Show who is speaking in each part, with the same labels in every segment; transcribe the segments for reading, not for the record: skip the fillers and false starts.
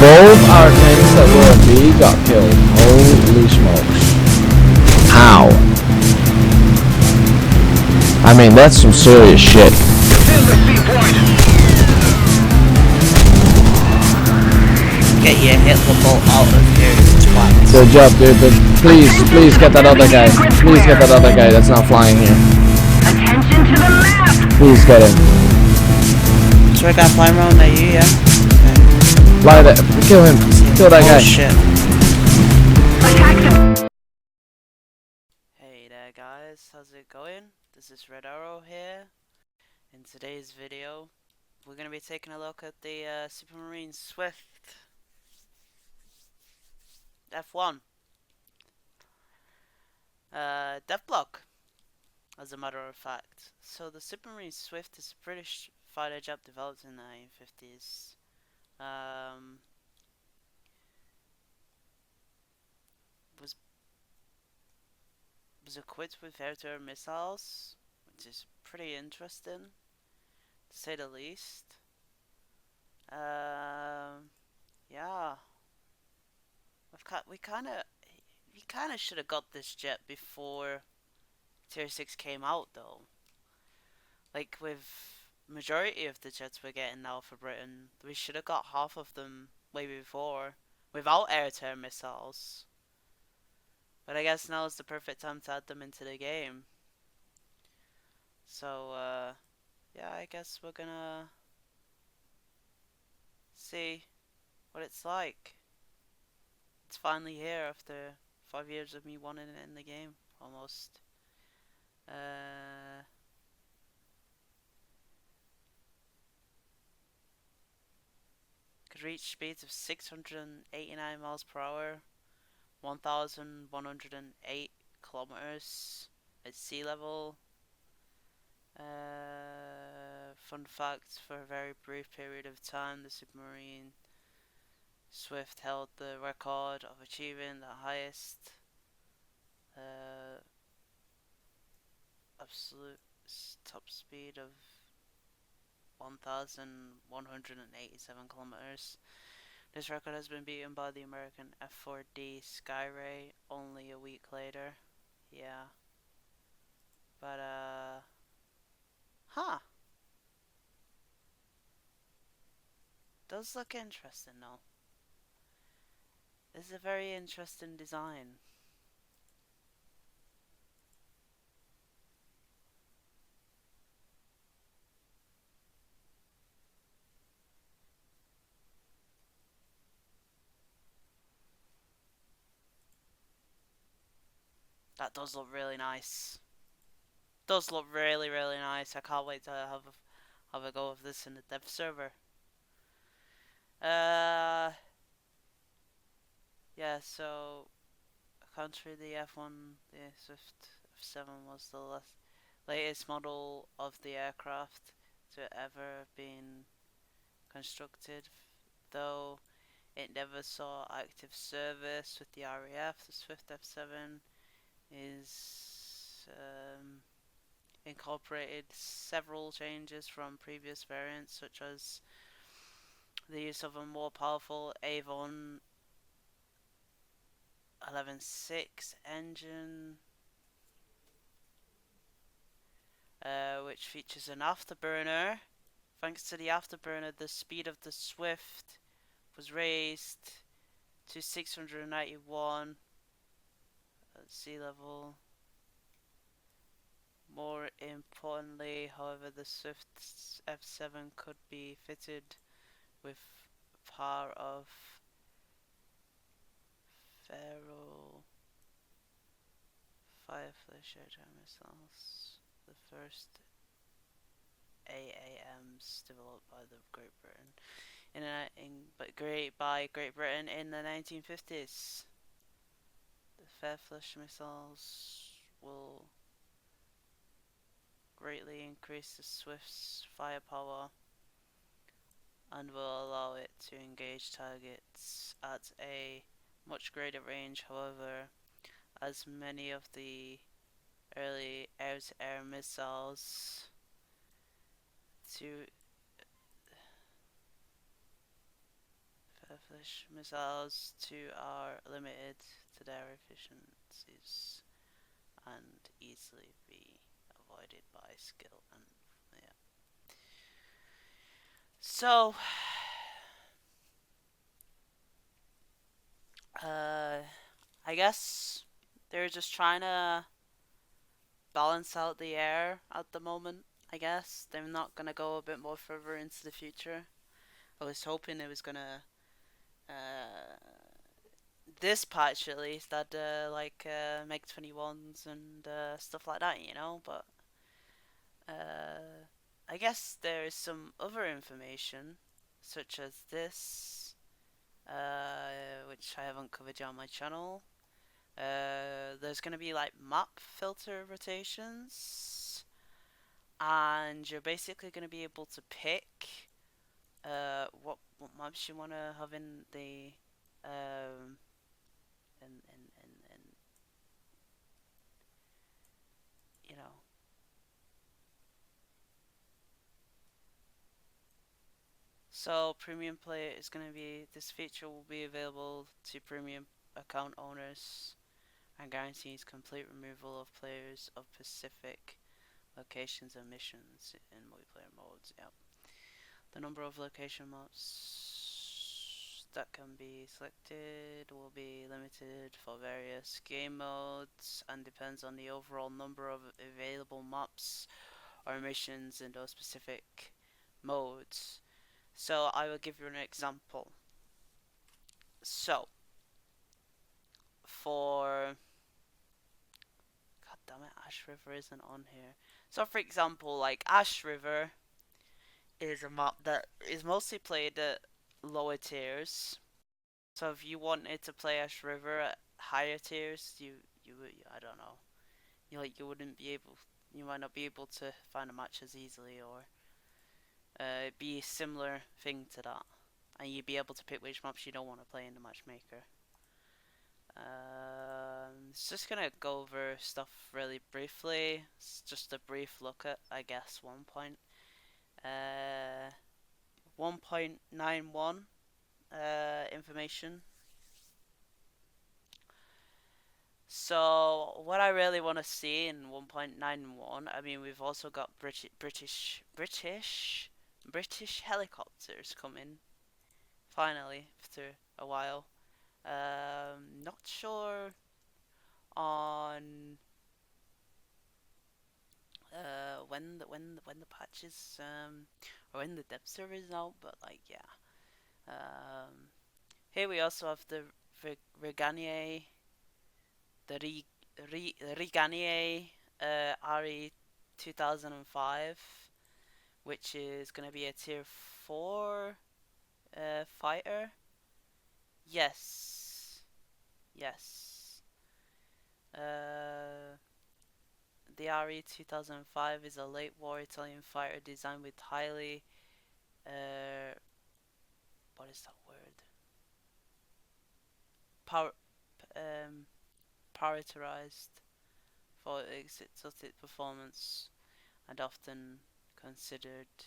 Speaker 1: Both our tanks that were a B got killed. Holy smokes. How? I mean, that's some serious shit.
Speaker 2: Get your Hitler bolt out of here, twat.
Speaker 1: Good job, dude, but please get that other guy. Please get that other guy that's not flying here.
Speaker 3: Attention to the map!
Speaker 1: Please get him.
Speaker 2: So I got flying around at you, yeah?
Speaker 1: Fly that. Kill him. Kill that guy.
Speaker 2: Shit.
Speaker 3: Attack the...
Speaker 2: Hey there guys, how's it going? This is Red Arrow here. In today's video, we're going to be taking a look at the Supermarine Swift F1 devblog, as a matter of fact. So the Supermarine Swift is a British fighter jet developed in the 1950s. Was equipped with air-to-air missiles, which is pretty interesting, to say the least. Yeah, we kind of should have got this jet before Tier 6 came out, though. Like with majority of the jets we're getting now for Britain, we should have got half of them way before, without air-to-air missiles. But I guess now is the perfect time to add them into the game. So, yeah, I guess we're gonna see what it's like. It's finally here after 5 years of me wanting it in the game, almost. Could reach speeds of 689 miles per hour, 1,108 kilometers at sea level. Fun fact, for a very brief period of time, the Supermarine Swift held the record of achieving the highest absolute top speed of 1,187 kilometers. This record has been beaten by the American F4D Skyray only a week later. Yeah. But, huh. Does look interesting though. This is a very interesting design. That does look really nice. Does look really nice. I can't wait to have a go of this in the dev server. Yeah, so country the F1, the Swift F7 was the latest model of the aircraft to ever been constructed, though it never saw active service with the RAF. The Swift F7 is incorporated several changes from previous variants, such as the use of a more powerful Avon 11.6 engine, which features an afterburner. Thanks to the afterburner, the speed of the Swift was raised to 691 at sea level. More importantly, however, the Swift F7 could be fitted with power of Firefly air missiles, the first AAMs developed by Great Britain in the 1950s. The Firefly missiles will greatly increase the Swift's firepower and will allow it to engage targets at a much greater range. However, as many of the early air-to-air missiles missiles are limited to their efficiencies and easily be avoided by skill and yeah. So I guess they're just trying to balance out the air at the moment. I guess they're not gonna go a bit more further into the future. I was hoping it was gonna this patch at least that Meg 21s and stuff like that, you know. But I guess there is some other information, such as this, which I haven't covered yet on my channel. There's gonna be like map filter rotations, and you're basically gonna be able to pick what maps you wanna have in the in you know. So premium play is gonna be this feature will be available to premium account owners and guarantees complete removal of players of specific locations and missions in multiplayer modes. Yep. The number of location maps that can be selected will be limited for various game modes and depends on the overall number of available maps or missions in those specific modes. So I will give you an example. So for God damn it, Ash River isn't on here. So for example, like Ash River is a map that is mostly played at lower tiers. So if you wanted to play Ash River at higher tiers, you I don't know, you wouldn't be able, you might not be able to find a match as easily, or be a similar thing to that, and you'd be able to pick which maps you don't want to play in the matchmaker. It's just gonna go over stuff really briefly. It's just a brief look at, I guess, 1.91 information. So what I really want to see in 1.91, I mean, we've also got British helicopters coming finally after a while. Not sure on when the patches or when the dev server is out, but like yeah. Here we also have the Reganie, the Reganie RE 2005, which is gonna be a tier 4 fighter. Yes, yes. The RE 2005 is a late war Italian fighter designed with highly what is that word? Prioritized for its exotic performance and often considered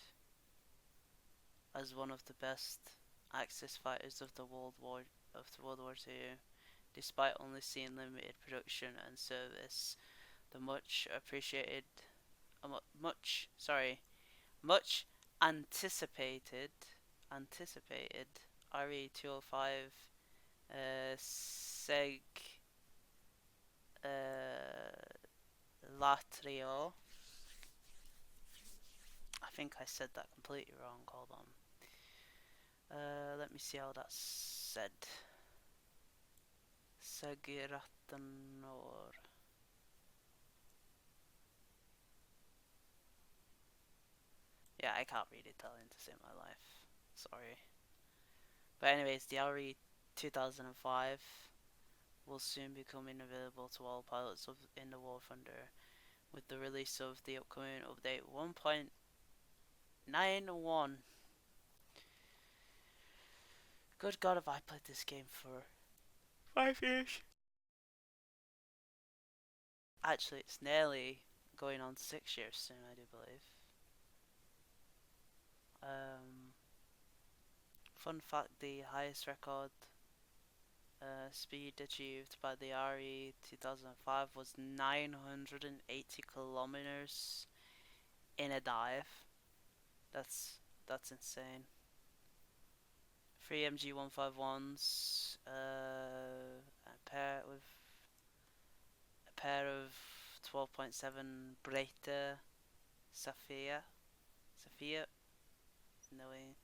Speaker 2: as one of the best Axis fighters of the World War II. Despite only seeing limited production and service, the much anticipated RE205 Seg Latrio. I think I said that completely wrong. Hold on. Let me see how that's said. Segiratanor. Yeah, I can't read Italian to save my life. Sorry. But anyways, the RE 2005 will soon be becoming available to all pilots in the War Thunder with the release of the upcoming update 1.91. Good God, have I played this game for 5 years? Actually, it's nearly going on 6 years soon, I do believe. Fun fact, the highest record speed achieved by the RE 2005 was 980 kilometers in a dive. That's insane. 3 MG151s, a pair of 12.7 Breta Sophia, no way.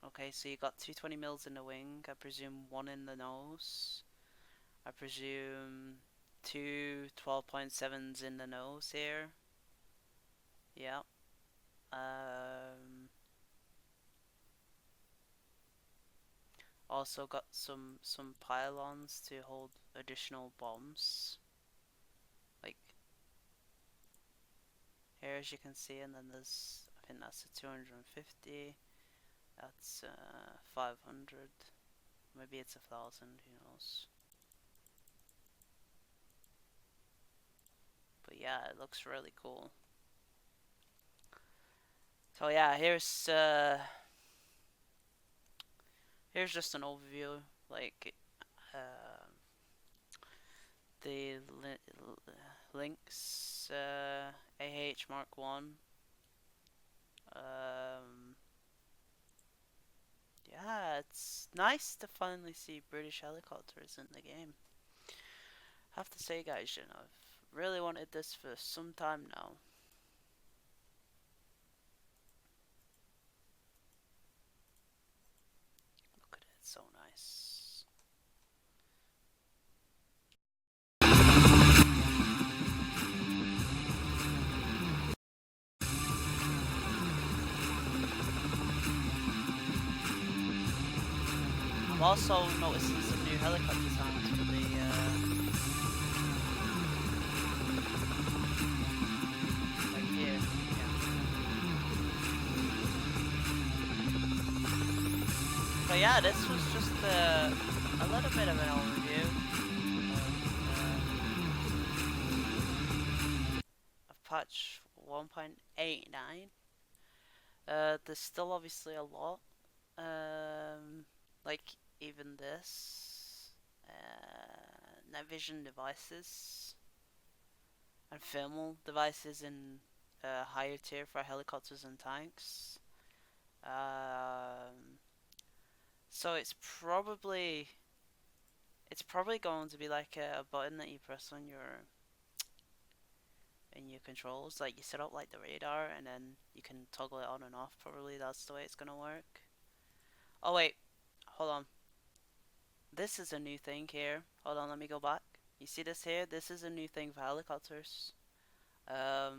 Speaker 2: Okay, so you got 220 mils in the wing, I presume one in the nose. I presume two 12.7s in the nose here. Yeah. Also got some pylons to hold additional bombs. Like here, as you can see, and then there's, I think that's a 250. That's 500. Maybe it's 1,000. Who knows? But yeah, it looks really cool. So yeah, here's just an overview, like the Lynx AH Mark 1. Yeah, it's nice to finally see British helicopters in the game. I have to say, guys, you know, I've really wanted this for some time now. Look at it, it's so nice. I'm also noticing some new helicopter sounds for the like here, yeah. But yeah, this was just a little bit of an overview of patch 1.89. There's still obviously a lot. Like even this, night vision devices and thermal devices in higher tier for helicopters and tanks. So it's probably going to be like a button that you press on your controls, like you set up like the radar and then you can toggle it on and off. Probably that's the way it's gonna work. Oh wait, hold on. This is a new thing here. Hold on, let me go back. You see this here? This is a new thing for helicopters. I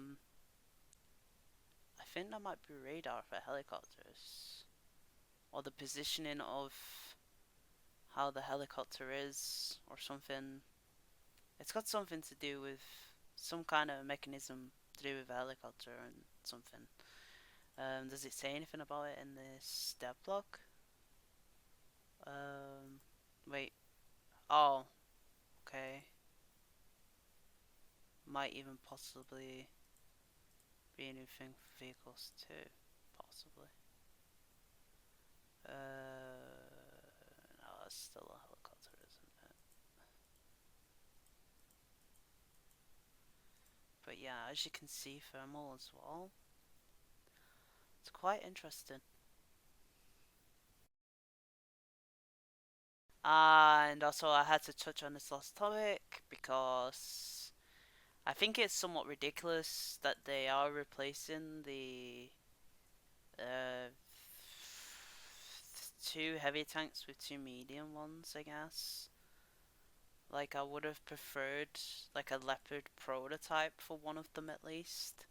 Speaker 2: think that might be radar for helicopters, or the positioning of how the helicopter is, or something. It's got something to do with some kind of mechanism to do with a helicopter and something. Does it say anything about it in this devblog? Wait. Oh, okay. Might even possibly be a new thing for vehicles too, possibly. No, it's still a helicopter, isn't it? But yeah, as you can see, thermal as well. It's quite interesting. And also, I had to touch on this last topic because I think it's somewhat ridiculous that they are replacing the two heavy tanks with two medium ones, I guess. Like, I would have preferred like a Leopard prototype for one of them at least.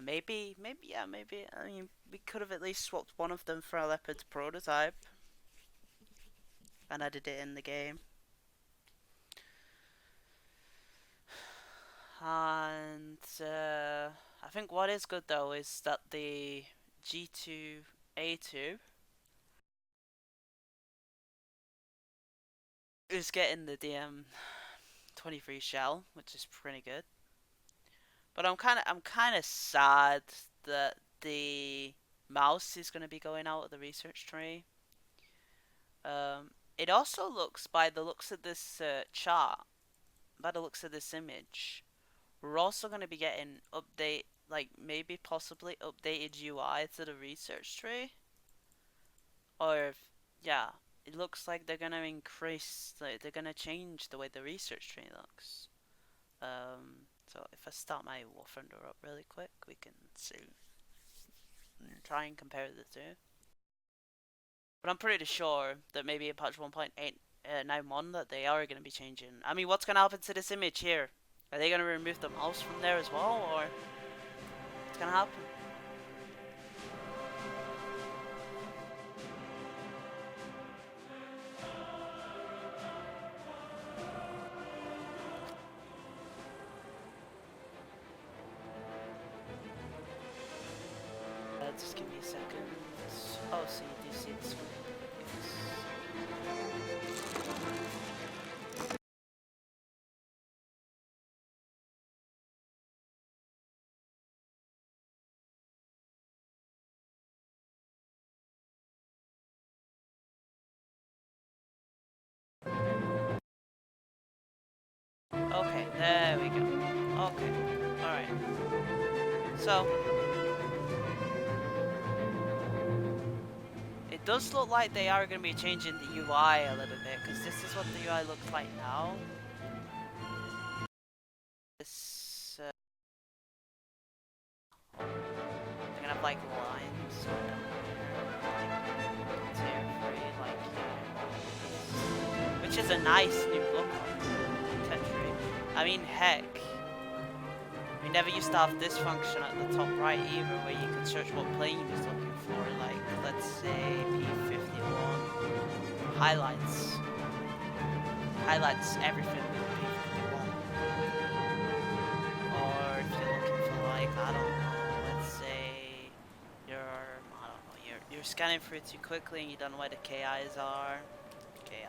Speaker 2: Maybe, I mean, we could have at least swapped one of them for a Leopard prototype and added it in the game. And I think what is good though is that the G2A2 is getting the DM23 shell, which is pretty good. But I'm kind of sad that the mouse is going to be going out of the research tree. It also looks, by the looks of this chart, by the looks of this image, we're also going to be getting maybe possibly updated UI to the research tree. Or, yeah, it looks like they're going to increase, like, they're going to change the way the research tree looks. So if I start my warthunder up really quick, we can see and try and compare the two. But I'm pretty sure that maybe in patch 1.891 that they are going to be changing. I mean, what's going to happen to this image here? Are they going to remove the mouse from there as well, or what's going to happen? Just give me a second. Oh, so you do see the screen. Okay, there we go. Okay, alright. So, it does look like they are going to be changing the UI a little bit, because this is what the UI looks like now. This, they're going to have like lines, which is a nice new look on Tetris. I mean, heck, we never used to have this function at the top right either, where you can search what plane you was looking for, like, let's say P51 highlights everything with P51. Or if you're looking for, like, I don't know, let's say you're scanning through too quickly and you don't know where the KIs are. KI.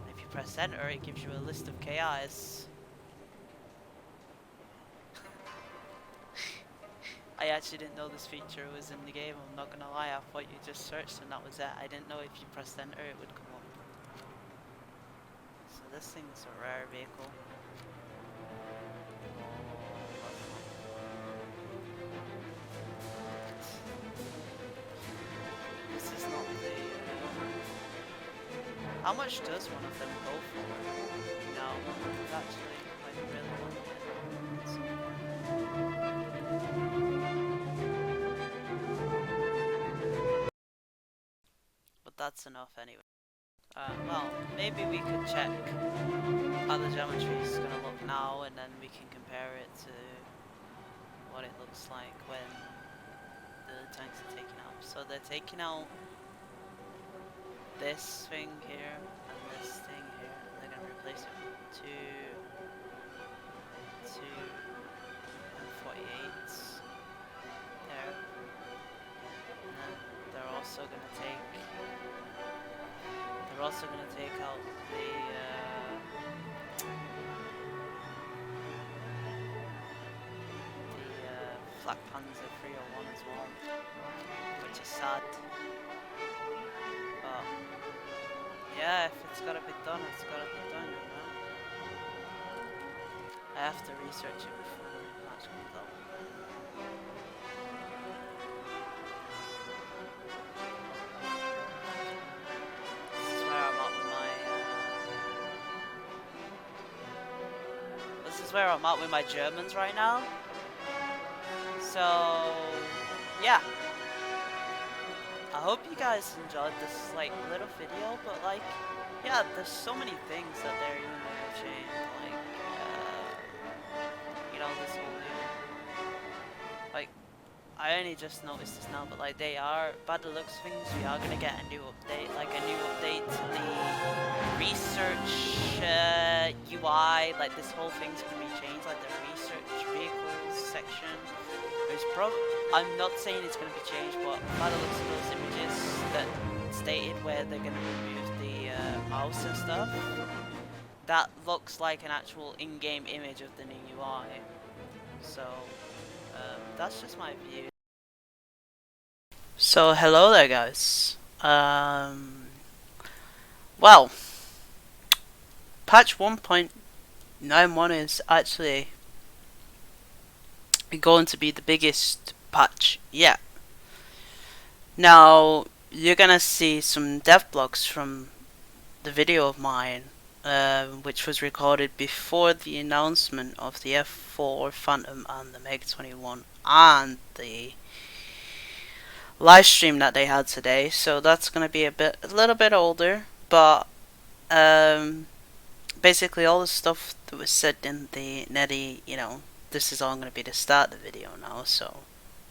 Speaker 2: If you press enter, it gives you a list of KIs. I actually didn't know this feature was in the game, I'm not gonna lie, I thought you just searched and that was it. I didn't know if you pressed enter it would come up. So this thing is a rare vehicle. This is not the... How much does one of them go for? No, it's actually like really one. That's enough anyway. Well, maybe we could check how the geometry is going to look now, and then we can compare it to what it looks like when the tanks are taken out. So they're taking out this thing here and this thing here, and they're going to replace it with two 48s there. And then they're also going to take out the Flak Panzer 301 as well, which is sad. But yeah, if it's gotta be done, it's gotta be done, you know. I have to research it before the match comes out. This is where I'm at with my Germans right now. So yeah, I hope you guys enjoyed this like little video, but like, yeah, there's so many things that they're even gonna change, like you know, this whole new, like, I only just noticed this now, but like, they are, by the looks of things, we are gonna get a new update, like a new update to the research UI, like this whole thing's gonna be changed, like the research vehicles section. I'm not saying it's going to be changed, but by the looks of those images that stated where they're going to remove the mouse and stuff, that looks like an actual in-game image of the new UI. So that's just my view. So hello there, guys. Well, patch 1.91 is actually going to be the biggest patch yet. Now, you're gonna see some devblogs from the video of mine, which was recorded before the announcement of the F4 Phantom and the Meg 21 and the live stream that they had today. So that's gonna be a little bit older, but basically all the stuff that was said in the Netty, you know, this is all gonna be the start of the video now. So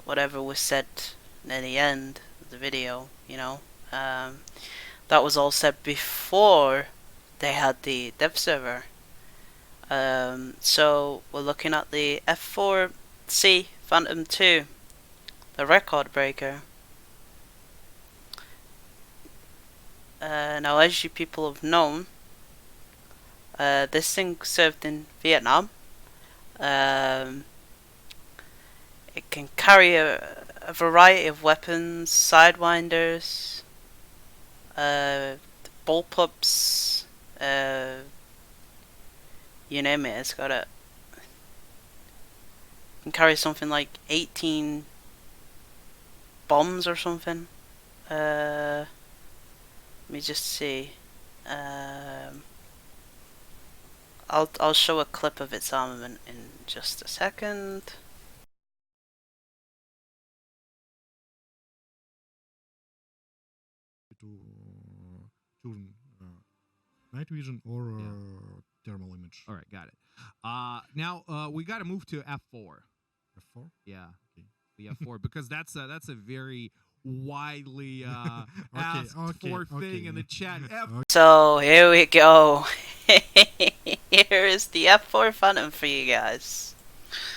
Speaker 2: whatever was said near the end of the video, you know, that was all said before they had the dev server. So we're looking at the F4C Phantom 2, the record breaker. Now, as you people have known, this thing served in Vietnam. It can carry a variety of weapons, sidewinders, bullpups, you name it, it's got it. Can carry something like 18 bombs or something. Let me just see. I'll show a clip of its armament in just a second.
Speaker 4: To turn night vision or thermal image.
Speaker 5: All right, got it. Now we got to move to F4.
Speaker 4: F4.
Speaker 5: Yeah,
Speaker 4: Okay.
Speaker 5: the F4 because that's a very widely asked for thing in the chat.
Speaker 2: So here we go. Here is the F4 Phantom for you guys.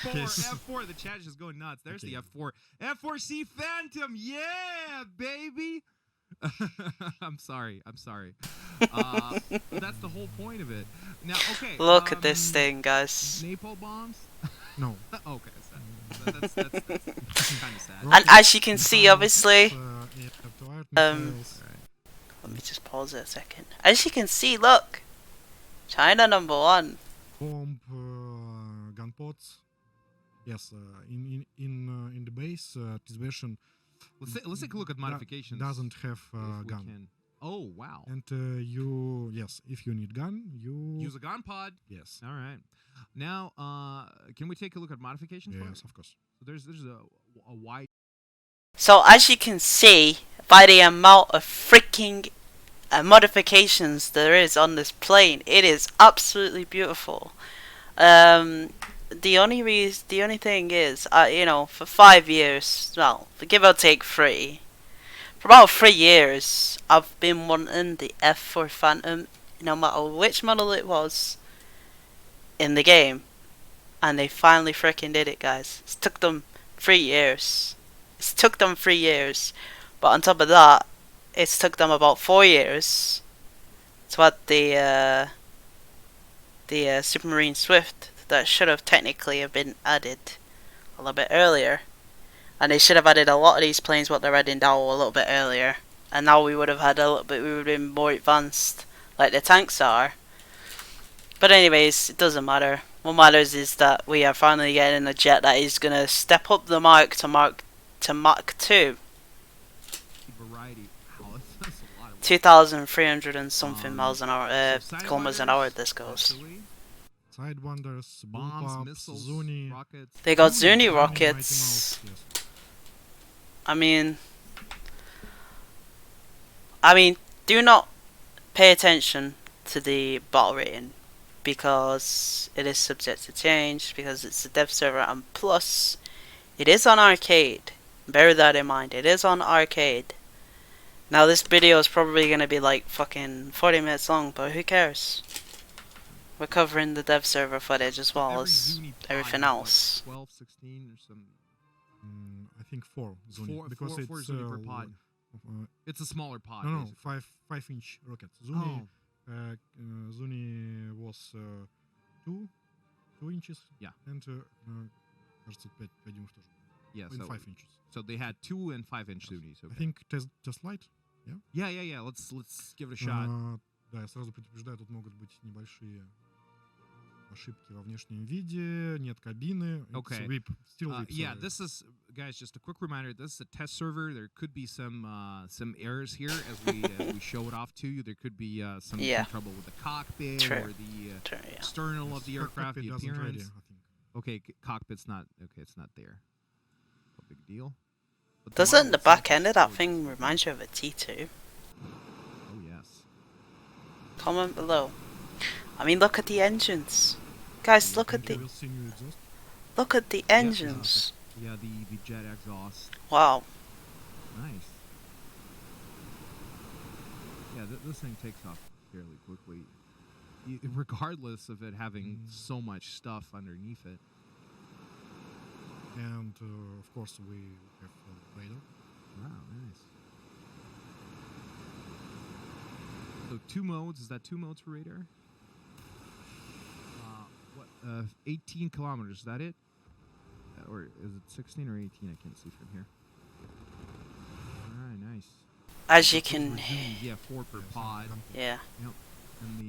Speaker 5: F4, the chat is just going nuts. There's the F4. F4C Phantom, yeah, baby. I'm sorry. That's the whole point of it. Now, okay.
Speaker 2: Look at this thing, guys.
Speaker 5: Napalm bombs?
Speaker 4: No.
Speaker 5: Okay, that's kind of sad.
Speaker 2: And as you can see, obviously, let me just pause it a second. As you can see, look, China #1.
Speaker 4: Bomb gun pods. Yes, in the base, this version.
Speaker 5: Let's take a look at modifications.
Speaker 4: Doesn't have
Speaker 5: if
Speaker 4: gun.
Speaker 5: can. Oh wow.
Speaker 4: And if you need gun, you
Speaker 5: Use a gun pod.
Speaker 4: Yes.
Speaker 5: All right. Now, can we take a look at modifications?
Speaker 4: Yes, of course.
Speaker 5: So there's a wide.
Speaker 2: So as you can see, by the amount of freaking modifications there is on this plane, it is absolutely beautiful. The only thing is, you know, for 5 years, well, give or take 3, for about 3 years, I've been wanting the F4 Phantom, no matter which model it was, in the game, and they finally freaking did it, guys. It took them 3 years. It took them 3 years, but on top of that, it's took them about 4 years to add the Supermarine Swift that should have technically have been added a little bit earlier, and they should have added a lot of these planes what they're adding now a little bit earlier, and now we would have had a little bit, we would have been more advanced like the tanks are. But anyways, it doesn't matter. What matters is that we are finally getting a jet that is gonna step up the mark to Mach 2.
Speaker 5: Variety. Wow, that's a lot of
Speaker 2: 2,300 and something miles an hour, kilometers an hour. This goes.
Speaker 4: Sidewinders,
Speaker 5: Bombs,
Speaker 4: bullpups,
Speaker 5: missiles,
Speaker 4: Zuni.
Speaker 5: rockets.
Speaker 2: They got Zuni
Speaker 4: Mighty
Speaker 2: rockets.
Speaker 4: Mouse, yes.
Speaker 2: I mean, do not pay attention to the bottle rating because it is subject to change because it's a dev server, and plus, it is on arcade. Bear that in mind. It is on arcade. Now, this video is probably gonna be like fucking 40 minutes long, but who cares? We're covering the dev server footage as well as everything else.
Speaker 5: 12, 16, or some.
Speaker 4: I think 4 Zuni because
Speaker 5: four
Speaker 4: it's
Speaker 5: Zuni per pod. It's a smaller pod.
Speaker 4: No,
Speaker 5: basically.
Speaker 4: 5-inch rockets.
Speaker 5: Oh.
Speaker 4: Zuni was 2 inches.
Speaker 5: Yeah.
Speaker 4: And кажется, 5 дюймов тоже.
Speaker 5: Yeah,
Speaker 4: In
Speaker 5: so
Speaker 4: 5 inches.
Speaker 5: so they had 2 and 5-inch Zunis.
Speaker 4: I
Speaker 5: Okay.
Speaker 4: think test light.
Speaker 5: Yeah. Let's give it a shot.
Speaker 4: Да, я сразу предупреждаю, тут могут быть небольшие ошибки во внешнем виде, нет кабины.
Speaker 5: Okay. Yeah, this is, guys, just a quick reminder. This is a test server. There could be some errors here as we show it off to you. There could be some trouble with the cockpit or the external of the aircraft, the appearance. Okay, cockpit's not. Okay, it's not there. No big deal. But
Speaker 2: Doesn't the
Speaker 5: model
Speaker 2: back
Speaker 5: itself
Speaker 2: end
Speaker 5: is
Speaker 2: of that
Speaker 5: gorgeous.
Speaker 2: thing remind you of a T2?
Speaker 5: Oh yes.
Speaker 2: Comment below. I mean, look at the engines, guys. Look at the engines.
Speaker 5: Yeah, the jet exhaust.
Speaker 2: Wow.
Speaker 5: Nice. Yeah, this thing takes off fairly quickly, regardless of it having so much stuff underneath it.
Speaker 4: And of course we have radar.
Speaker 5: Wow, nice. So 2 modes. Is that 2 modes for radar? 18 kilometers. Is that it? Or is it 16 or 18? I can't see from here. All right, nice.
Speaker 2: As you can,
Speaker 5: Yeah, 4 per pod.
Speaker 2: yeah.
Speaker 5: Yep. And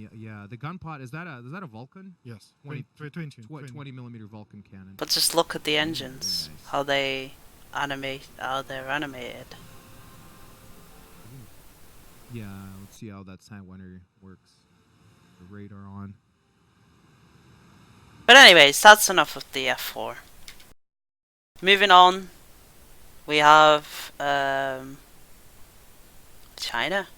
Speaker 5: the gun pod, is that a Vulcan?
Speaker 4: Yes.
Speaker 5: 20
Speaker 4: 20
Speaker 5: millimeter Vulcan cannon.
Speaker 2: But just look at the engines,
Speaker 5: nice.
Speaker 2: how they're animated.
Speaker 5: Yeah, let's see how that Sidewinder works. The radar on.
Speaker 2: But anyways, that's enough of the F4. Moving on, we have China.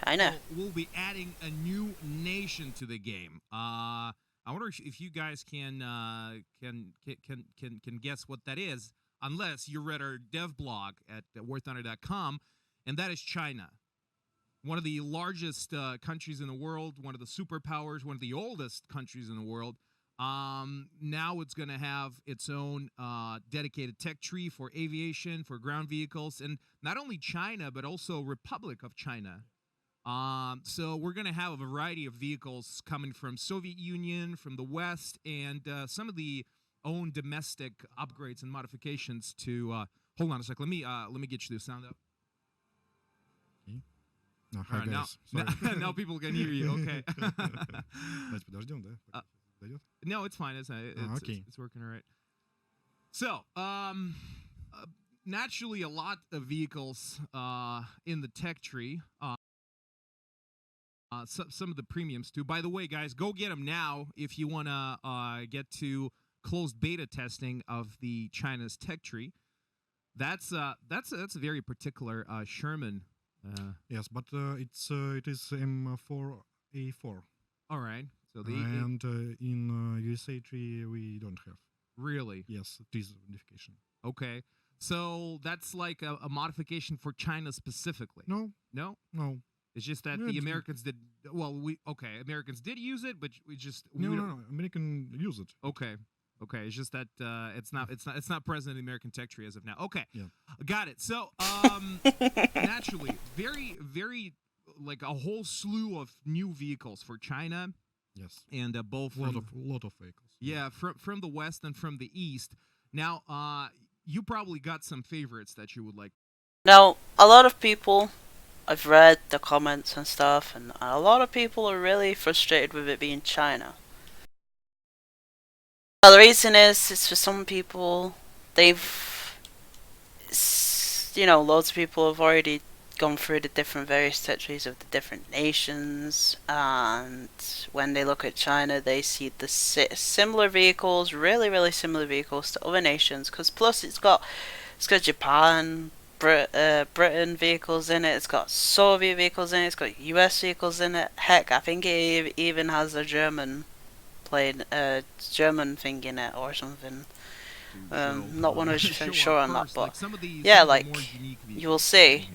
Speaker 5: So we'll be adding a new nation to the game. I wonder if you guys can guess what that is, unless you read our dev blog at warthunder.com, and that is China. One of the largest countries in the world, one of the superpowers, one of the oldest countries in the world. Now it's going to have its own dedicated tech tree for aviation, for ground vehicles, and not only China, but also Republic of China. So we're going to have a variety of vehicles coming from Soviet Union, from the West, and some of the own domestic upgrades and modifications to. Hold on a sec. Let me get you the sound up.
Speaker 4: No,
Speaker 5: All right, now people can hear you. Okay.
Speaker 4: Давайте подождем, да? Дойдет?
Speaker 5: No, it's fine. It's
Speaker 4: okay.
Speaker 5: It's working all right. So, naturally, a lot of vehicles in the tech tree. Some of the premiums too. By the way, guys, go get them now if you want to get to closed beta testing of the China's tech tree. That's a very particular Sherman.
Speaker 4: Yes, but it is M4A4.
Speaker 5: All right. So the
Speaker 4: and in USA tree we don't have.
Speaker 5: Really?
Speaker 4: Yes, it is a modification.
Speaker 5: Okay. So that's like a modification for China specifically.
Speaker 4: No.
Speaker 5: It's just that the Americans did. Well, Americans did use it, but we just
Speaker 4: no. American use it.
Speaker 5: Okay. It's just that it's not present in the American tech tree as of now. Okay.
Speaker 4: Yeah.
Speaker 5: Got it. So naturally, very, very like a whole slew of new vehicles for China.
Speaker 4: Yes.
Speaker 5: And both
Speaker 4: lot of vehicles.
Speaker 5: Yeah, from the West and from the East. Now, you probably got some favorites that you would like.
Speaker 2: Now, a lot of people, I've read the comments and stuff, and a lot of people are really frustrated with it being China. Well, the reason is, it's for some people, loads of people have already gone through the different various territories of the different nations, and when they look at China, they see the similar vehicles, really similar vehicles to other nations, because plus it's got Japan, Britain vehicles in it, it's got Soviet vehicles in it, it's got US vehicles in it, heck, I think it even has a German German thing in it or something. Not 100% sure on that, but like you will see.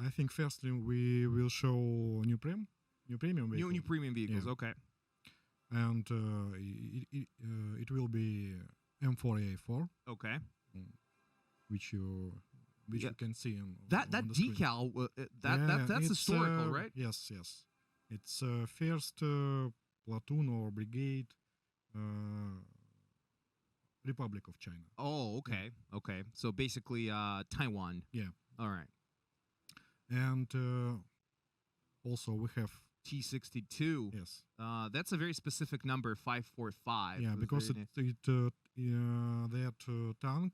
Speaker 4: I think firstly we will show new premium vehicles.
Speaker 5: New premium vehicles, yeah. Okay.
Speaker 4: And it will be M4A4.
Speaker 5: Okay.
Speaker 4: Which you which
Speaker 5: Yeah.
Speaker 4: you can see
Speaker 5: That
Speaker 4: on the screen.
Speaker 5: decal, that's
Speaker 4: It's,
Speaker 5: historical, right?
Speaker 4: Yes, yes. It's first platoon or brigade, Republic of China.
Speaker 5: Oh, okay, okay. So basically, Taiwan.
Speaker 4: Yeah,
Speaker 5: All right.
Speaker 4: and also we have
Speaker 5: T-62.
Speaker 4: yes,
Speaker 5: That's a very specific number, 545.
Speaker 4: yeah,
Speaker 5: It was
Speaker 4: because
Speaker 5: very
Speaker 4: that tank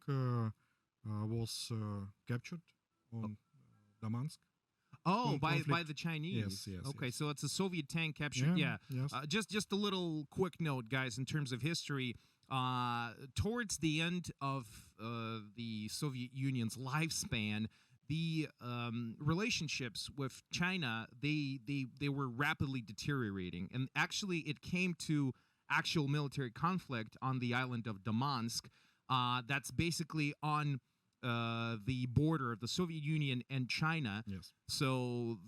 Speaker 4: was captured on Damansk.
Speaker 5: Oh, by
Speaker 4: conflict.
Speaker 5: the Chinese.
Speaker 4: Yes, yes,
Speaker 5: Okay,
Speaker 4: yes.
Speaker 5: so it's a Soviet tank captured. Yeah.
Speaker 4: Yes.
Speaker 5: Just a little quick note, guys, in terms of history. Towards the end of the Soviet Union's lifespan, the relationships with China they were rapidly deteriorating, and actually it came to actual military conflict on the island of Damansk. That's basically on the border of the Soviet Union and China.
Speaker 4: Yes.
Speaker 5: So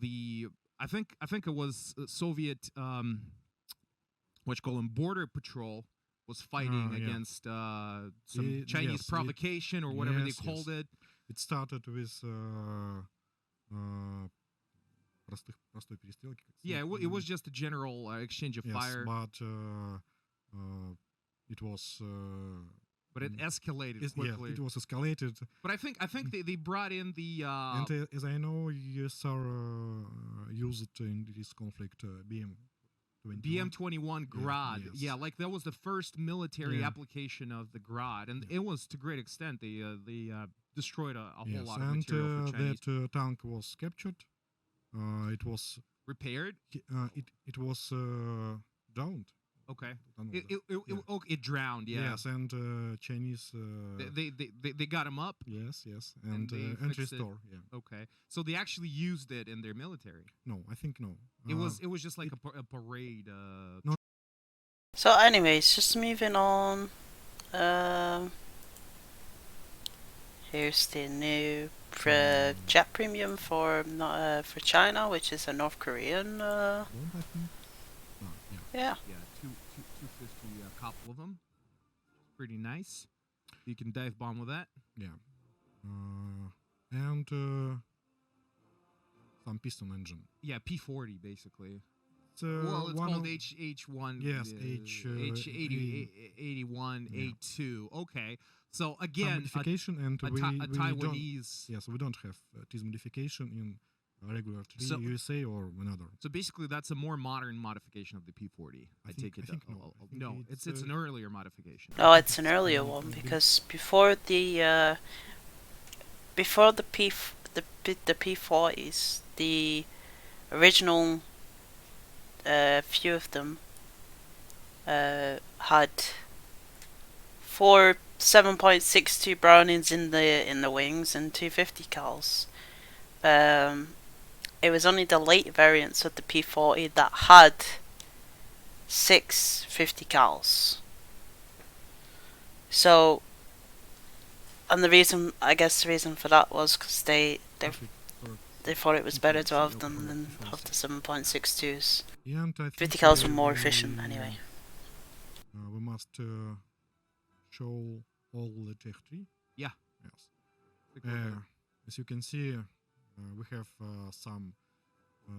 Speaker 5: I think it was Soviet what you call them, border patrol was fighting
Speaker 4: Yeah.
Speaker 5: against some Chinese
Speaker 4: yes,
Speaker 5: provocation or whatever
Speaker 4: yes,
Speaker 5: they called it.
Speaker 4: It started with простой перестрелки. как
Speaker 5: Yeah,
Speaker 4: сказать.
Speaker 5: it was just a general exchange of
Speaker 4: Yes,
Speaker 5: fire,
Speaker 4: but it was.
Speaker 5: but it escalated
Speaker 4: Yeah,
Speaker 5: quickly.
Speaker 4: it was escalated,
Speaker 5: But I think they brought in the
Speaker 4: and as I know, USSR used in this conflict
Speaker 5: BM-21 Grad.
Speaker 4: yes.
Speaker 5: Yeah, like that was the first military
Speaker 4: Yeah.
Speaker 5: application of the Grad, and it was to great extent. They destroyed a whole
Speaker 4: Yes,
Speaker 5: lot of
Speaker 4: and
Speaker 5: material for Chinese.
Speaker 4: that tank was captured. It was
Speaker 5: Repaired.
Speaker 4: it was drowned.
Speaker 5: Okay.
Speaker 4: Yeah.
Speaker 5: It drowned. Yeah.
Speaker 4: Yes, and Chinese.
Speaker 5: They got him up.
Speaker 4: Yes,
Speaker 5: And they
Speaker 4: and
Speaker 5: fixed it.
Speaker 4: restore. Yeah.
Speaker 5: Okay. So they actually used it in their military.
Speaker 4: No, I think no.
Speaker 5: It was just like a parade.
Speaker 4: No.
Speaker 2: So, anyways, just moving on. Here's the new jet premium for for China, which is a North Korean.
Speaker 4: Don't I think? Yeah.
Speaker 2: Yeah.
Speaker 5: Yeah, 250, a couple of them. Pretty nice. You can dive bomb with that.
Speaker 4: Yeah. And some piston engine.
Speaker 5: Yeah, P40 basically.
Speaker 4: It's,
Speaker 5: Well, it's
Speaker 4: one
Speaker 5: called
Speaker 4: of-
Speaker 5: H1.
Speaker 4: Yes,
Speaker 5: H80,
Speaker 4: yeah.
Speaker 5: A2. Okay. So
Speaker 4: some
Speaker 5: again,
Speaker 4: modification, and
Speaker 5: a
Speaker 4: we don't.
Speaker 5: Taiwanese.
Speaker 4: Yes, we don't have this modification in regular 3
Speaker 5: So-
Speaker 4: USA or another.
Speaker 5: So basically, that's a more modern modification of the P40. I take it.
Speaker 4: I think no. I think
Speaker 5: No, it's an earlier modification.
Speaker 2: Oh, it's an earlier one because before the P40s, the original few of them had 4 7.62 Brownings in the wings and 250 cals. It was only the late variants of the P40 that had 6 50 cals. So, and the reason for that was because they thought it was better to have them than have the 7.62s.
Speaker 4: Yeah, and I think
Speaker 2: 50 cals were more efficient anyway.
Speaker 4: We must show all the Tech 3.
Speaker 5: Yeah.
Speaker 4: Yes. As you can see, we have some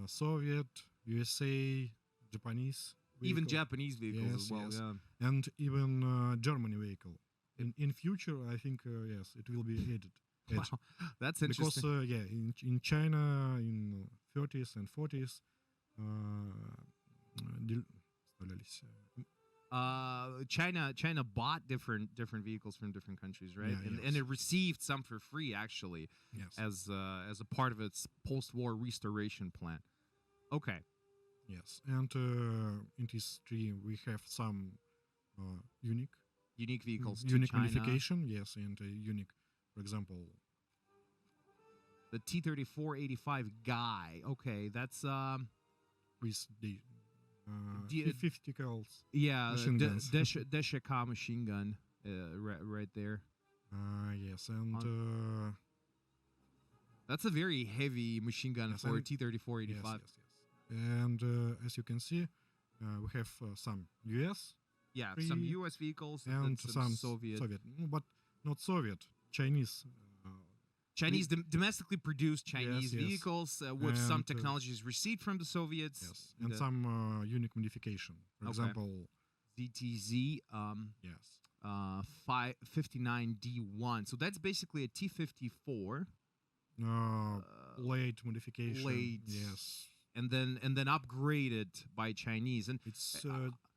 Speaker 4: Soviet, USA, Japanese.
Speaker 5: Even
Speaker 4: vehicle,
Speaker 5: Japanese vehicles
Speaker 4: Yes,
Speaker 5: as well.
Speaker 4: yes.
Speaker 5: Yeah.
Speaker 4: and even Germany vehicle. In future, I think yes, it will be added.
Speaker 5: Wow, that's
Speaker 4: Because
Speaker 5: interesting.
Speaker 4: in China in 30s and 40s вставлялись,
Speaker 5: China bought different vehicles from different countries, right?
Speaker 4: Yeah,
Speaker 5: And
Speaker 4: yes.
Speaker 5: it received some for free actually
Speaker 4: yes,
Speaker 5: as a part of its post-war restoration plan. Okay.
Speaker 4: yes, and in this tree we have some unique
Speaker 5: Vehicles to
Speaker 4: unique
Speaker 5: China.
Speaker 4: modification, yes, and unique, for example,
Speaker 5: The T-34-85 Guy. Okay, that's
Speaker 4: with the
Speaker 5: D-
Speaker 4: 50 cals.
Speaker 5: yeah,
Speaker 4: Machine guns.
Speaker 5: Deshaka machine gun, right there.
Speaker 4: Yes, and
Speaker 5: That's a very heavy machine gun
Speaker 4: Yes,
Speaker 5: for a
Speaker 4: and-
Speaker 5: T-34-85.
Speaker 4: yes. And as you can see, we have some US
Speaker 5: Yeah,
Speaker 4: Free
Speaker 5: some U.S. vehicles
Speaker 4: and
Speaker 5: some
Speaker 4: some
Speaker 5: Soviet.
Speaker 4: but not Soviet, Chinese
Speaker 5: Chinese domestically produced Chinese
Speaker 4: yes.
Speaker 5: vehicles with some
Speaker 4: And,
Speaker 5: technologies received from the Soviets.
Speaker 4: Yes, and
Speaker 5: the
Speaker 4: some unique modification. For
Speaker 5: Okay.
Speaker 4: example,
Speaker 5: ZTZ
Speaker 4: yes,
Speaker 5: 59D1. So that's basically a T-54
Speaker 4: late modification.
Speaker 5: late.
Speaker 4: Yes,
Speaker 5: and then upgraded by Chinese. And
Speaker 4: it's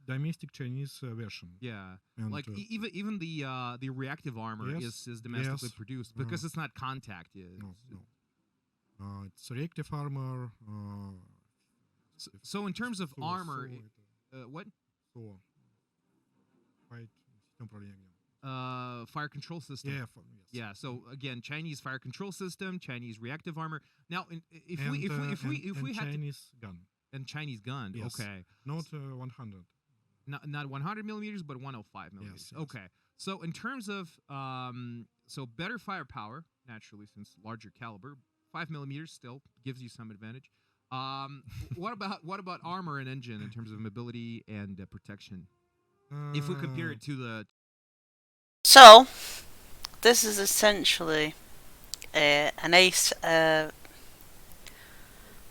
Speaker 4: domestic Chinese version.
Speaker 5: yeah,
Speaker 4: And,
Speaker 5: like even the reactive armor
Speaker 4: Yes,
Speaker 5: is domestically
Speaker 4: yes.
Speaker 5: produced because it's not contact.
Speaker 4: No. It's reactive armor.
Speaker 5: So in terms of armor,
Speaker 4: это
Speaker 5: what?
Speaker 4: SOA. Fight система управления огнем.
Speaker 5: Fire control system.
Speaker 4: Yes.
Speaker 5: Yeah. So again, Chinese fire control system, Chinese reactive armor. Now, if
Speaker 4: And,
Speaker 5: we had
Speaker 4: Chinese gun.
Speaker 5: and Chinese gun,
Speaker 4: Yes.
Speaker 5: okay,
Speaker 4: Not 100.
Speaker 5: not 100 millimeters, but 105 millimeters.
Speaker 4: Yes.
Speaker 5: Okay. So in terms of so better firepower, naturally, since larger caliber, 5 millimeters still gives you some advantage. What about armor and engine in terms of mobility and protection? If we compare it to the
Speaker 2: So, this is essentially an ace.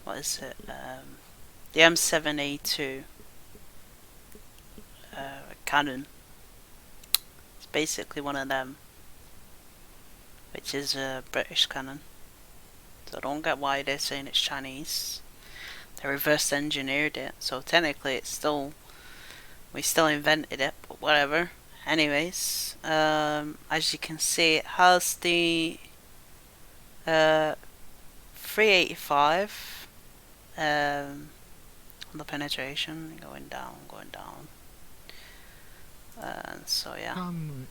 Speaker 2: What is it? The M7A2 cannon. It's basically one of them, which is a British cannon. So I don't get why they're saying it's Chinese. They reverse engineered it, so technically we still invented it, but whatever. Anyways, as you can see, it has the 385 on the penetration, going down. So yeah,
Speaker 4: Gun,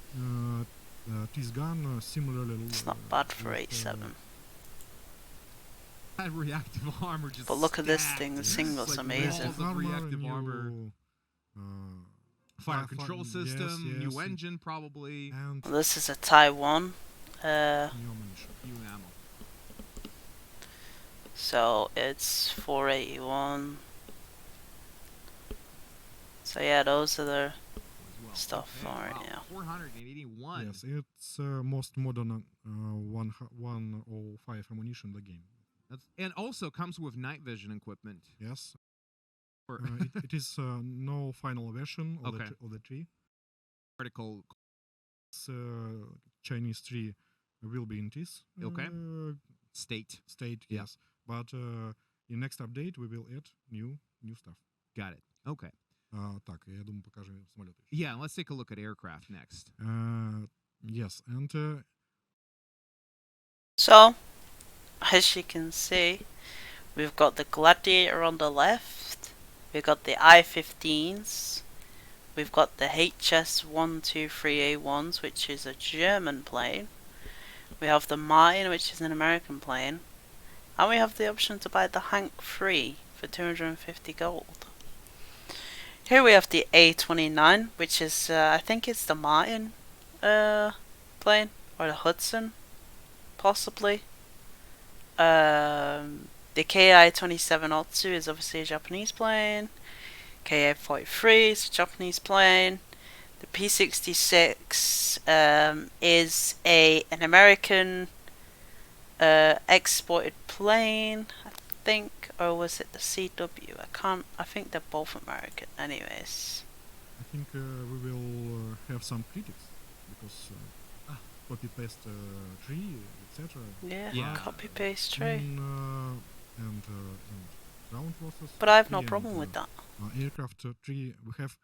Speaker 4: this gun similarly.
Speaker 2: it's not bad for
Speaker 4: with,
Speaker 2: 87.
Speaker 5: that reactive armor just.
Speaker 2: But look at this
Speaker 5: stacked.
Speaker 2: thing, the
Speaker 5: It's
Speaker 2: single's
Speaker 5: like
Speaker 2: amazing.
Speaker 5: walls of reactive armor, fire
Speaker 4: fire-
Speaker 5: control
Speaker 4: yes,
Speaker 5: system, new
Speaker 4: yes.
Speaker 5: engine probably,
Speaker 4: And
Speaker 2: Well, this is a Taiwan.
Speaker 4: new ammunition.
Speaker 5: new ammo.
Speaker 2: So it's 481. So yeah, those are the
Speaker 5: As well.
Speaker 2: stuff for it, yeah.
Speaker 5: 481.
Speaker 4: Yes, it's most modern 105 ammunition in the game.
Speaker 5: And also comes with night vision equipment.
Speaker 4: Yes,
Speaker 5: Or
Speaker 4: it is no final version of
Speaker 5: Okay.
Speaker 4: the tree.
Speaker 5: article.
Speaker 4: It's, Chinese tree will be in this
Speaker 5: Okay. State.
Speaker 4: state.
Speaker 5: Yeah.
Speaker 4: Yes, but in next update we will add new stuff.
Speaker 5: Got it. Okay.
Speaker 4: Так, я думаю, покажем самолеты.
Speaker 5: Yeah, let's take a look at aircraft next.
Speaker 4: Yes, and
Speaker 2: So, as you can see, we've got the Gladiator on the left, we've got the I-15s, we've got the HS-123A1s, which is a German plane, we have the Martin, which is an American plane, and we have the option to buy the Hank 3 for 250 gold. Here we have the A29, which is, I think it's the Martin plane, or the Hudson, possibly. The Ki-27 Otsu is obviously a Japanese plane. Ki-43 is a Japanese plane. The P-66 is an American exported plane, I think, or was it the CW? I think they're both American. Anyways,
Speaker 4: I think we will have some critics because copy paste tree, etc.
Speaker 2: yeah,
Speaker 5: Yeah.
Speaker 2: copy paste tree.
Speaker 4: And ground forces.
Speaker 2: But I have no
Speaker 4: tree
Speaker 2: problem
Speaker 4: and,
Speaker 2: with that.
Speaker 4: Aircraft tree, we have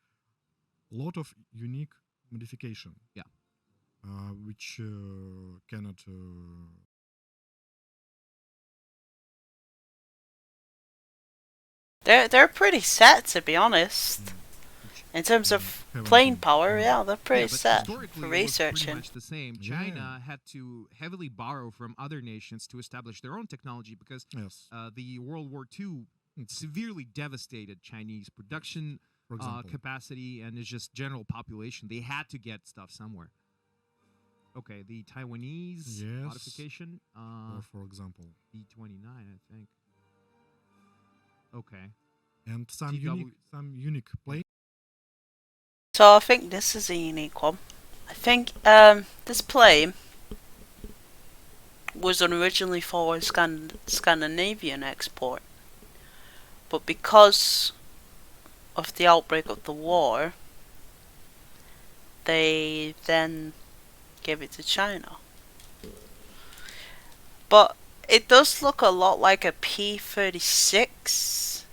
Speaker 4: a lot of unique modification.
Speaker 5: Yeah.
Speaker 4: Which cannot.
Speaker 2: They're pretty set, to be honest. In terms of
Speaker 4: haven't
Speaker 2: plane
Speaker 4: been-
Speaker 2: power, yeah, they're pretty
Speaker 5: Yeah, but
Speaker 2: set
Speaker 5: historically
Speaker 2: for
Speaker 5: it was pretty
Speaker 2: researching.
Speaker 5: much the same.
Speaker 4: Yeah.
Speaker 5: China had to heavily borrow from other nations to establish their own technology because
Speaker 4: Yes.
Speaker 5: the World War II severely devastated Chinese production
Speaker 4: For example.
Speaker 5: capacity and it's just general population. They had to get stuff somewhere. Okay, the Taiwanese
Speaker 4: Yes.
Speaker 5: modification,
Speaker 4: Or for example.
Speaker 5: B-29, I think. Okay.
Speaker 4: And some
Speaker 5: TW
Speaker 4: unique plane.
Speaker 2: So I think this is a unique one. I think this plane was originally for Scandinavian export, but because of the outbreak of the war, they then gave it to China. But it does look a lot like a P-36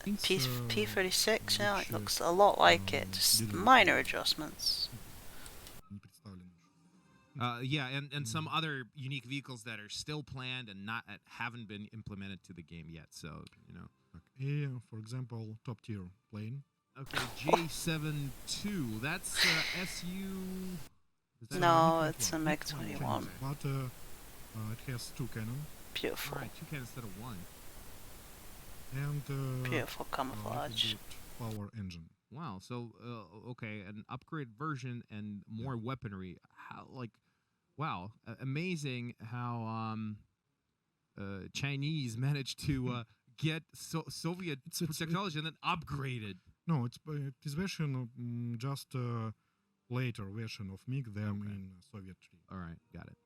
Speaker 2: P-36, yeah, it looks a lot like it, just minor adjustments.
Speaker 4: Не представлено еще.
Speaker 5: Yeah, and some other unique vehicles that are still planned and haven't been implemented to the game yet. So
Speaker 4: Так, и, for example, top tier plane.
Speaker 5: Okay, J72. That's SU. Is that
Speaker 2: No,
Speaker 5: a-
Speaker 2: it's a MiG-21.
Speaker 4: But it has 2 cannon
Speaker 2: Beautiful,
Speaker 5: All right, 2 cannons instead of 1.
Speaker 4: and
Speaker 2: beautiful
Speaker 4: little
Speaker 2: camouflage.
Speaker 4: bit power engine.
Speaker 5: Wow. So okay, an upgrade version and more weaponry. Wow, amazing how Chinese managed to get Soviet technology and then upgrade it.
Speaker 4: No, it is version just later version of MiG than
Speaker 5: Okay.
Speaker 4: in Soviet 3.
Speaker 5: All right, got it.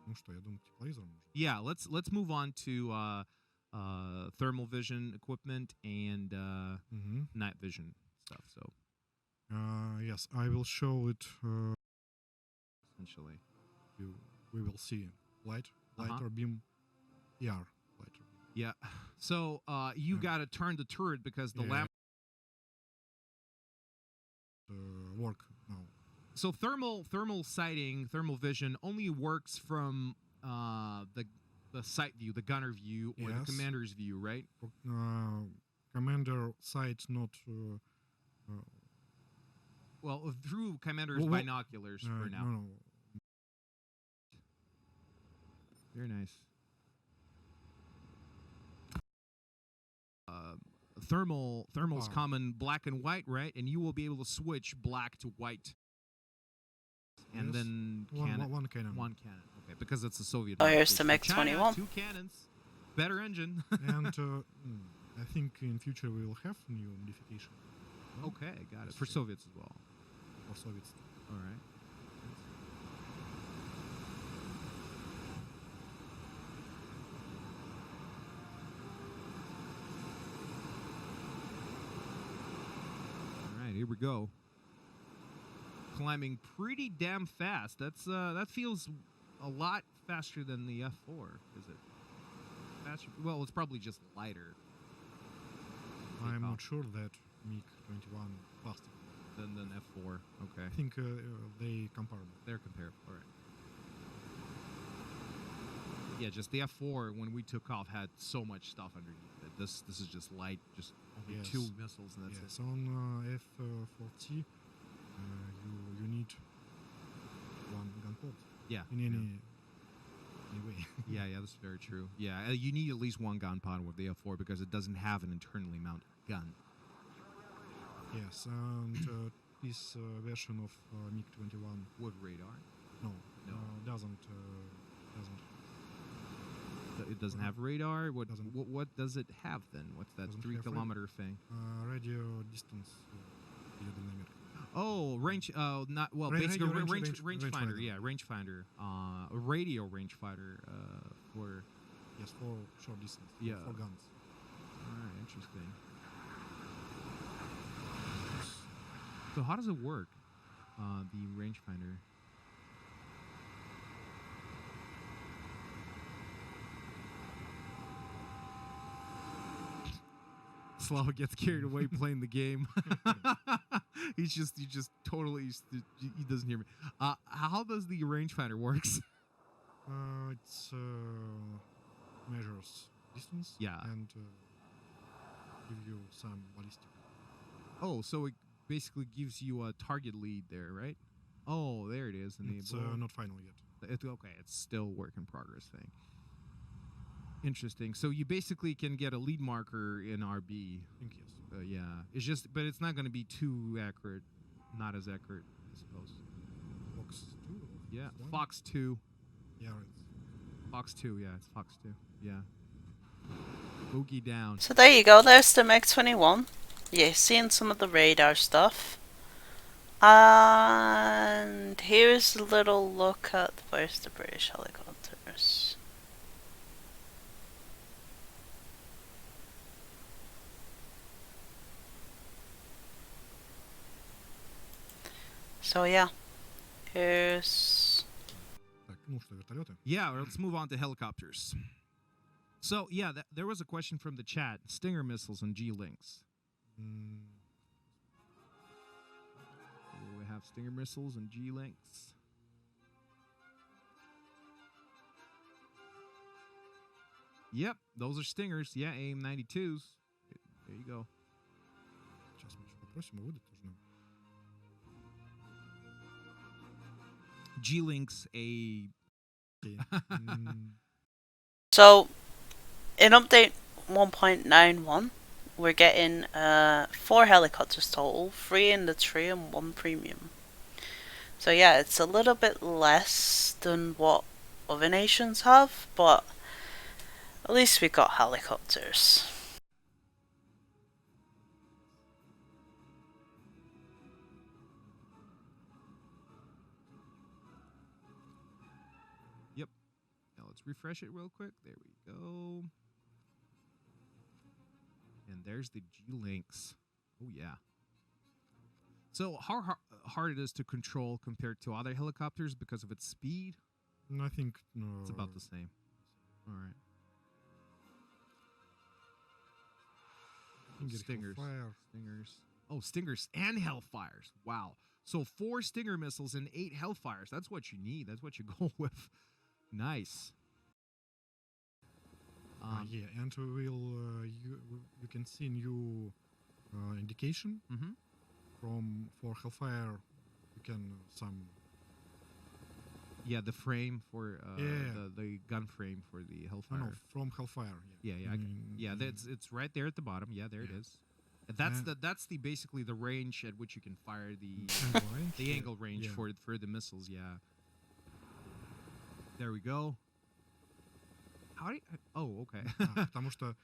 Speaker 4: Ну что, я думаю, тепловизор можно.
Speaker 5: Yeah, let's move on to thermal vision equipment and
Speaker 4: Мгм.
Speaker 5: night vision stuff. So
Speaker 4: Yes, I will show it.
Speaker 5: essentially,
Speaker 4: We will see lighter beam. ER lighter beam.
Speaker 5: yeah. So you
Speaker 4: Yeah.
Speaker 5: got to turn the turret because the
Speaker 4: Yeah.
Speaker 5: lamp.
Speaker 4: Work now.
Speaker 5: So thermal sighting, thermal vision only works from the sight view, the gunner view, or the
Speaker 4: Yes.
Speaker 5: commander's view, right?
Speaker 4: Commander sight not.
Speaker 5: Well, through commander's
Speaker 4: Well,
Speaker 5: binoculars for now.
Speaker 4: No.
Speaker 5: Very nice. Thermal's
Speaker 4: Ah.
Speaker 5: common black and white, right? And you will be able to switch black to white, and
Speaker 4: Yes.
Speaker 5: then
Speaker 4: One cannon.
Speaker 5: one cannon. Okay, because it's a Soviet.
Speaker 2: Oh,
Speaker 5: Union.
Speaker 2: here's
Speaker 5: So
Speaker 2: the
Speaker 5: for China,
Speaker 2: MiG-21.
Speaker 5: 2 cannons, better engine.
Speaker 4: And I think in future we will have new modification. No?
Speaker 5: Okay, got it.
Speaker 4: Yes,
Speaker 5: For
Speaker 4: sure.
Speaker 5: Soviets as well.
Speaker 4: For Soviets.
Speaker 5: All right. All right, here we go. Climbing pretty damn fast. That feels a lot faster than the F4, is it? Faster? Well, it's probably just lighter.
Speaker 4: I'm
Speaker 5: Takeoff
Speaker 4: not sure that MiG-21 faster.
Speaker 5: than F4. Okay.
Speaker 4: I think they comparable.
Speaker 5: They're comparable. All right. Yeah, just the F4 when we took off had so much stuff underneath it. This is just light, just only
Speaker 4: Yes.
Speaker 5: 2 missiles and that's
Speaker 4: Yes,
Speaker 5: it.
Speaker 4: on F-40 you need one gun port
Speaker 5: Yeah.
Speaker 4: in any way.
Speaker 5: Yeah, that's very true. Yeah, you need at least one gun pod with the F4 because it doesn't have an internally mounted gun.
Speaker 4: Yes, and this version of MiG-21
Speaker 5: With radar.
Speaker 4: no,
Speaker 5: No.
Speaker 4: doesn't.
Speaker 5: It doesn't have radar. What
Speaker 4: Doesn't.
Speaker 5: what does it have then? What's that
Speaker 4: Doesn't
Speaker 5: 3
Speaker 4: have
Speaker 5: kilometer thing?
Speaker 4: Radio distance. Aerodynamic.
Speaker 5: Oh, range. Not well.
Speaker 4: Range-
Speaker 5: Basically,
Speaker 4: radio-
Speaker 5: range
Speaker 4: range-
Speaker 5: finder.
Speaker 4: rangefinder.
Speaker 5: Yeah, rangefinder. A radio rangefinder. For.
Speaker 4: Yes, for short distance.
Speaker 5: Yeah.
Speaker 4: For guns.
Speaker 5: All right, interesting. So how does it work? The rangefinder. Slava gets carried away playing the game. he just totally he doesn't hear me. How does the rangefinder works?
Speaker 4: It's measures distance.
Speaker 5: Yeah.
Speaker 4: And give you some ballistic.
Speaker 5: Oh, so it basically gives you a target lead there, right? Oh, there it is. And
Speaker 4: It's
Speaker 5: the
Speaker 4: not final yet.
Speaker 5: okay, it's still work in progress thing. Interesting. So you basically can get a lead marker in RB.
Speaker 4: I think yes.
Speaker 5: Yeah, it's just, but it's not going to be too accurate. Not as accurate, I suppose.
Speaker 4: Fox 2? Or
Speaker 5: Yeah,
Speaker 4: Fox 1?
Speaker 5: Fox 2.
Speaker 4: Yeah, it's
Speaker 5: Fox 2, yeah, it's Fox 2. Yeah. Boogie down.
Speaker 2: So there you go, there's the MiG-21. Yeah, seeing some of the radar stuff. And here's a little look at where's the British helicopters. So yeah, here's
Speaker 4: Так, ну что, вертолеты?
Speaker 5: Yeah, let's move on to helicopters. So, yeah, there was a question from the chat. Stinger missiles and G-Links.
Speaker 4: М,
Speaker 5: We have Stinger missiles and G-Links. Yep, those are Stingers. Yeah, AIM-92s. There you go.
Speaker 4: Сейчас мы еще попросим, и выдать тоже нам.
Speaker 5: G-Links, a...
Speaker 4: Окей. М,
Speaker 2: so in update 1.91 we're getting 4 helicopters total, 3 in the tree and 1 premium. So yeah, it's a little bit less than what other nations have, but at least we got helicopters.
Speaker 5: Yep. Now let's refresh it real quick. There we go. And there's the G-Links. Oh, yeah. So how hard it is to control compared to other helicopters because of its speed?
Speaker 4: I think
Speaker 5: It's about the same. All right. Stingers.
Speaker 4: Fire.
Speaker 5: Stingers. Oh, Stingers and Hellfires. Wow. So 4 Stinger missiles and 8 Hellfires. That's what you need. That's what you go with. Nice.
Speaker 4: Yeah, and we will you can see new indication for Hellfire. You can
Speaker 5: Yeah, the frame for
Speaker 4: Yeah.
Speaker 5: the gun frame for the Hellfire.
Speaker 4: no, from Hellfire.
Speaker 5: Yeah, yeah, it's right there at the bottom. Yeah, there it is. That's the basically the range at which you can fire the
Speaker 4: Angle range,
Speaker 5: the angle range
Speaker 4: yeah.
Speaker 5: for the missiles. Yeah. There we go. How do you, oh, okay.
Speaker 4: Потому что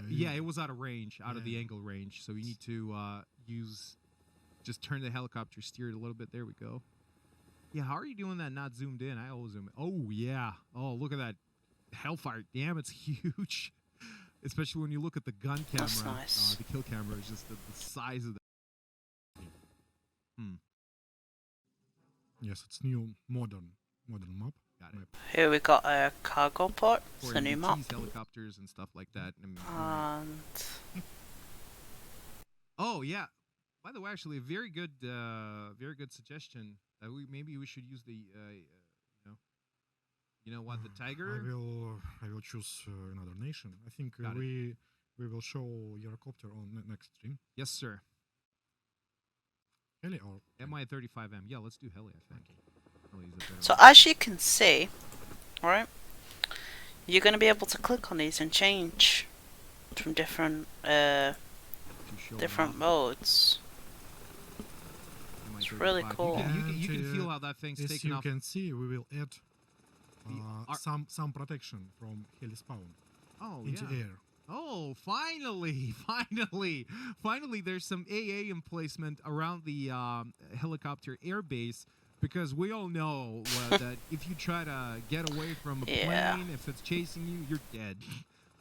Speaker 5: Yeah, it was out of range, out of the angle range. So you need to just turn the helicopter, steer it a little bit. There we go. Yeah, how are you doing that not zoomed in? I always zoom in. Oh, yeah. Oh, look at that Hellfire. Damn, it's huge. Especially when you look at the gun camera.
Speaker 2: That's nice.
Speaker 5: The kill camera is just the size of the...
Speaker 4: yes, it's new modern map.
Speaker 5: Got it.
Speaker 2: Here we got a cargo port. It's
Speaker 5: For
Speaker 2: a new map.
Speaker 5: UTs, helicopters and stuff like that. I mean,
Speaker 2: And
Speaker 5: oh, yeah. By the way, actually, a very good suggestion. Maybe we should use the, you know what, the Tiger.
Speaker 4: I will choose another nation. I think
Speaker 5: Got
Speaker 4: we will show Eurocopter on next stream.
Speaker 5: Yes, sir.
Speaker 4: Heli or
Speaker 5: Mi-35M. Yeah, let's do Heli, I think. Heli's a better
Speaker 2: so
Speaker 5: one.
Speaker 2: as you can see, right, you're going to be able to click on these and change from different
Speaker 5: To show
Speaker 2: different
Speaker 5: off.
Speaker 2: modes. It's really
Speaker 5: Mi-35.
Speaker 2: cool.
Speaker 5: You can
Speaker 4: And,
Speaker 5: feel how that thing's
Speaker 4: as
Speaker 5: taken
Speaker 4: you
Speaker 5: off.
Speaker 4: can see, we will add
Speaker 5: ar-
Speaker 4: some protection from heli spawn
Speaker 5: Oh,
Speaker 4: into
Speaker 5: yeah.
Speaker 4: air.
Speaker 5: Oh, finally, finally, there's some AA emplacement around the helicopter airbase, because we all know that if you try to get away from a
Speaker 2: Yeah.
Speaker 5: plane, if it's chasing you, you're dead,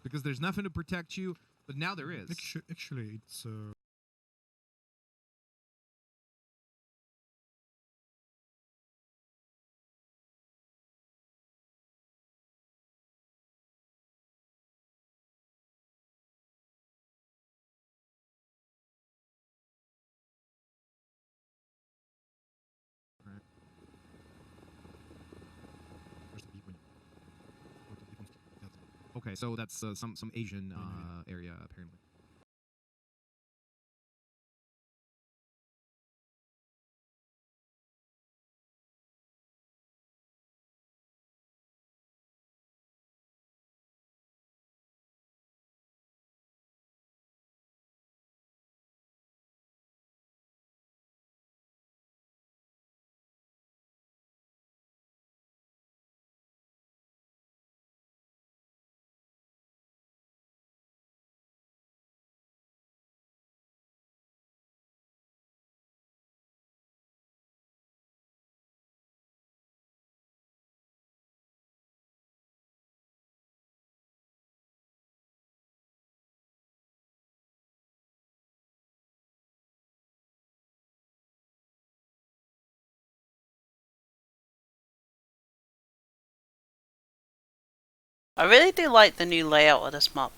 Speaker 5: because there's nothing to protect you. But now there is.
Speaker 4: Actually, it's кажется, в Японии. Какой-то японский театр.
Speaker 5: Okay, so that's some Asian area apparently.
Speaker 2: I really do like the new layout of this map,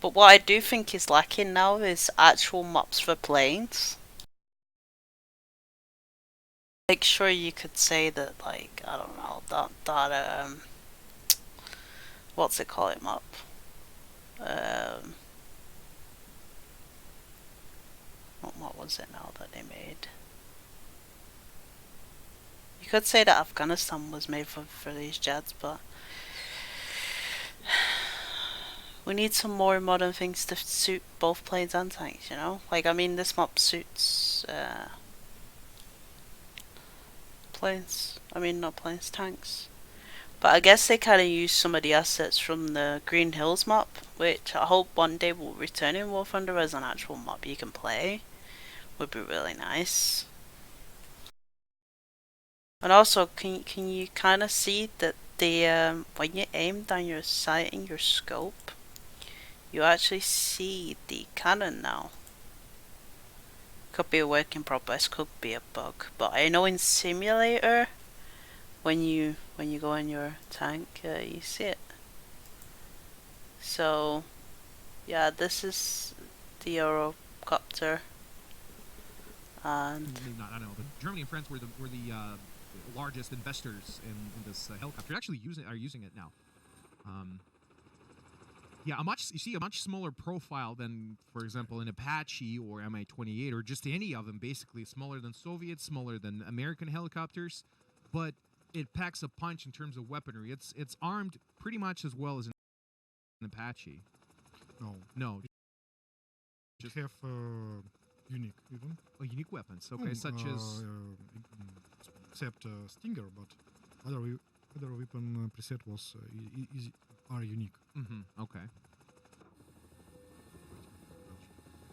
Speaker 2: but what I do think is lacking now is actual maps for planes. Like, sure, you could say that, like, I don't know, that what's it called map? What was it now that they made? You could say that Afghanistan was made for these jets, but we need some more modern things to suit both planes and tanks, you know? Like, I mean, this map suits planes. I mean, not planes, tanks. But I guess they kind of use some of the assets from the Green Hills map, which I hope one day will return in War Thunder as an actual map you can play. Would be really nice. And also, can you kind of see that the when you aim down your sight in your scope, you actually see the cannon now. Could be a work in progress, could be a bug, but I know in simulator, when you go in your tank, you see it. So, yeah, this is the Eurocopter. And
Speaker 5: maybe not, I don't know, but Germany and France were the largest investors in this helicopter. Actually are using it now. Yeah, you see a much smaller profile than, for example, an Apache or Mi-28 or just any of them. Basically, smaller than Soviet, smaller than American helicopters, but it packs a punch in terms of weaponry. It's armed pretty much as well as an Apache. No.
Speaker 4: Just have unique even.
Speaker 5: Oh, unique weapons. Okay, such as
Speaker 4: except Stinger, but other weapon preset was are unique.
Speaker 5: Okay.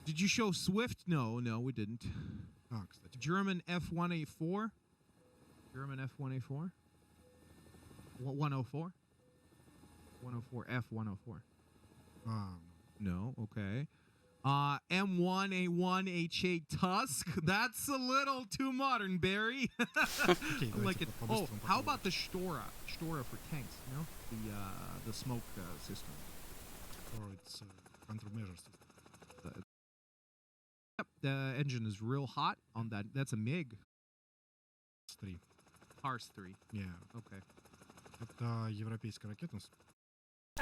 Speaker 5: Did you show Swift? No, we didn't.
Speaker 4: Ah, кстати.
Speaker 5: German F-1A4? German F-1A4? 104? 104, F-104. No, okay. M1A1H8 Tusk? That's a little too modern, Barry.
Speaker 4: Okay,
Speaker 5: like it. Oh, how about the
Speaker 4: Stora?
Speaker 5: Stora for tanks, you know? The smoke system.
Speaker 4: Or it's countermeasure system.
Speaker 5: Yep, the engine is real hot on that. That's a MiG.
Speaker 4: С-3.
Speaker 5: Pars-3.
Speaker 4: Yeah.
Speaker 5: Okay.
Speaker 4: Это европейская ракета.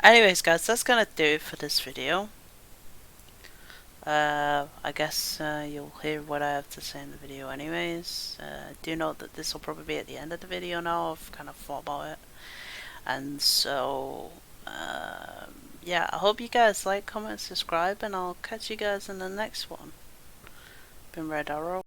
Speaker 2: anyways, guys, that's gonna do it for this video. I guess you'll hear what I have to say in the video anyways. Do note that this will probably be at the end of the video now. I've kind of thought about it. And so, yeah, I hope you guys like, comment, subscribe, and I'll catch you guys in the next one. Been Red Arrow.